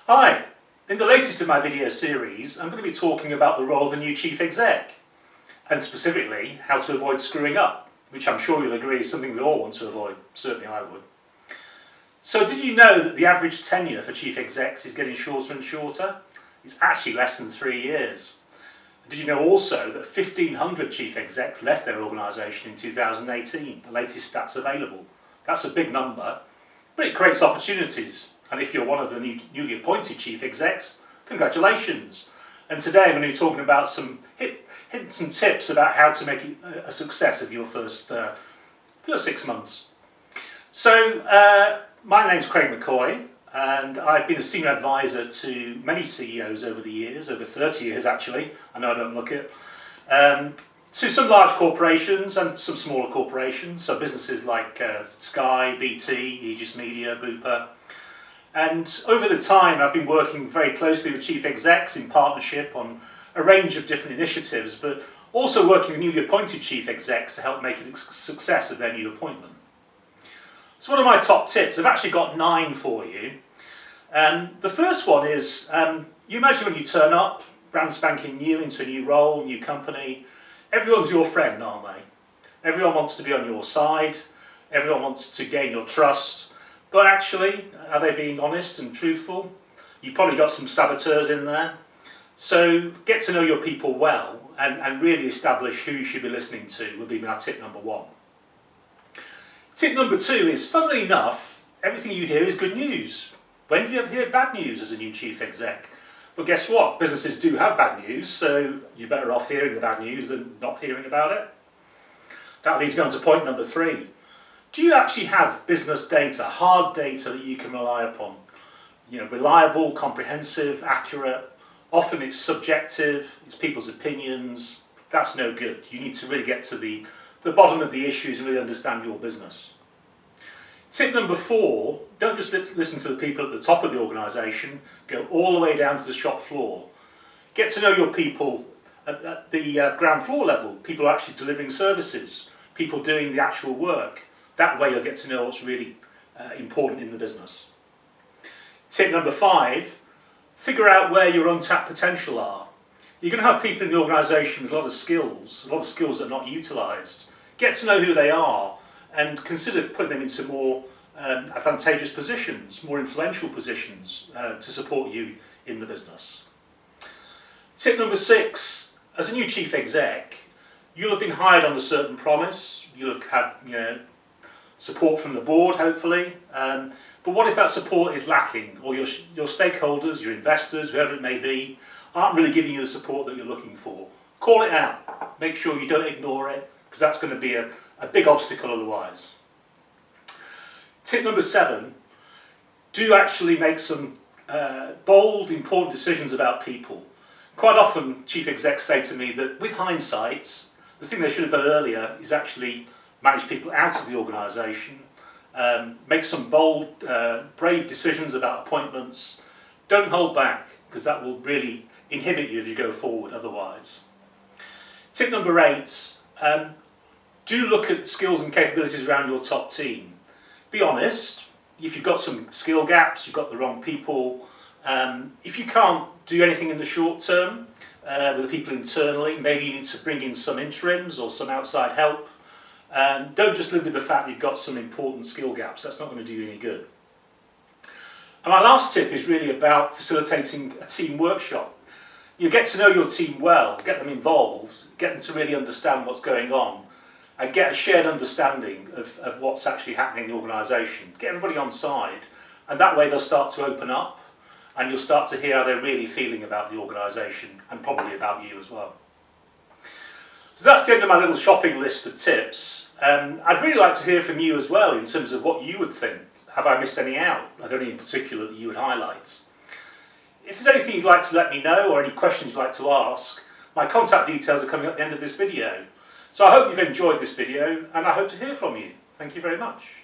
Hi, in the latest of my video series I'm going to be talking about the role of the new Chief Exec and specifically how to avoid screwing up, which I'm sure you'll agree is something we all want to avoid, certainly I would. So did you know that the average tenure for Chief Execs is getting shorter and shorter? It's actually less than 3 years. Did you know also that 1,500 Chief Execs left their organisation in 2018, the latest stats available? That's a big number, but it creates opportunities. And if you're one of the newly appointed Chief Execs, congratulations. And today I'm going to be talking about some hints and tips about how to make it a success of your first 6 months. So my name's Craig McCoy, and I've been a senior advisor to many CEOs over the years, over 30 years actually, I know I don't look it, to some large corporations and some smaller corporations, so businesses like Sky, BT, Aegis Media, Bupa. And over the time I've been working very closely with Chief Execs in partnership on a range of different initiatives, but also working with newly appointed Chief Execs to help make it a success of their new appointment. So what are my top tips? I've actually got 9 for you. The first one is, you imagine when you turn up, brand spanking new into a new role, new company, everyone's your friend, aren't they? Everyone wants to be on your side, everyone wants to gain your trust, but actually, are they being honest and truthful? You've probably got some saboteurs in there. So get to know your people well and really establish who you should be listening to would be my tip number 1. Tip number 2 is, funnily enough, everything you hear is good news. When do you ever hear bad news as a new Chief Exec? Well, guess what? Businesses do have bad news, so you're better off hearing the bad news than not hearing about it. That leads me on to point number 3. Do you actually have business data, hard data that you can rely upon? You know, reliable, comprehensive, accurate. Often it's subjective, it's people's opinions. That's no good. You need to really get to the bottom of the issues and really understand your business. Tip number 4, don't just listen to the people at the top of the organisation, go all the way down to the shop floor. Get to know your people at the ground floor level, people actually delivering services, people doing the actual work. That way you'll get to know what's really important in the business. Tip number 5, figure out where your untapped potential are. You're going to have people in the organisation with a lot of skills that are not utilised. Get to know who they are and consider putting them into more advantageous positions, more influential positions to support you in the business. Tip number 6, as a new Chief Exec, you'll have been hired on a certain promise, you'll have had support from the board hopefully, but what if that support is lacking, or your stakeholders, your investors, whoever it may be, aren't really giving you the support that you're looking for? Call it out, make sure you don't ignore it, because that's going to be a big obstacle otherwise. Tip number 7, do actually make some bold, important decisions about people. Quite often Chief Execs say to me that with hindsight, the thing they should have done earlier is actually manage people out of the organisation, make some bold, brave decisions about appointments. Don't hold back, because that will really inhibit you as you go forward otherwise. Tip number 8, do look at skills and capabilities around your top team. Be honest, if you've got some skill gaps, you've got the wrong people, if you can't do anything in the short term with the people internally, maybe you need to bring in some interims or some outside help. Don't just live with the fact that you've got some important skill gaps. That's not going to do you any good. And my last tip is really about facilitating a team workshop. You get to know your team well, get them involved, get them to really understand what's going on, and get a shared understanding of what's actually happening in the organisation. Get everybody on side, and that way they'll start to open up, and you'll start to hear how they're really feeling about the organisation, and probably about you as well. So that's the end of my little shopping list of tips. I'd really like to hear from you as well in terms of what you would think. Have I missed any out? Are there any in particular that you would highlight? If there's anything you'd like to let me know or any questions you'd like to ask, my contact details are coming at the end of this video. So I hope you've enjoyed this video and I hope to hear from you. Thank you very much.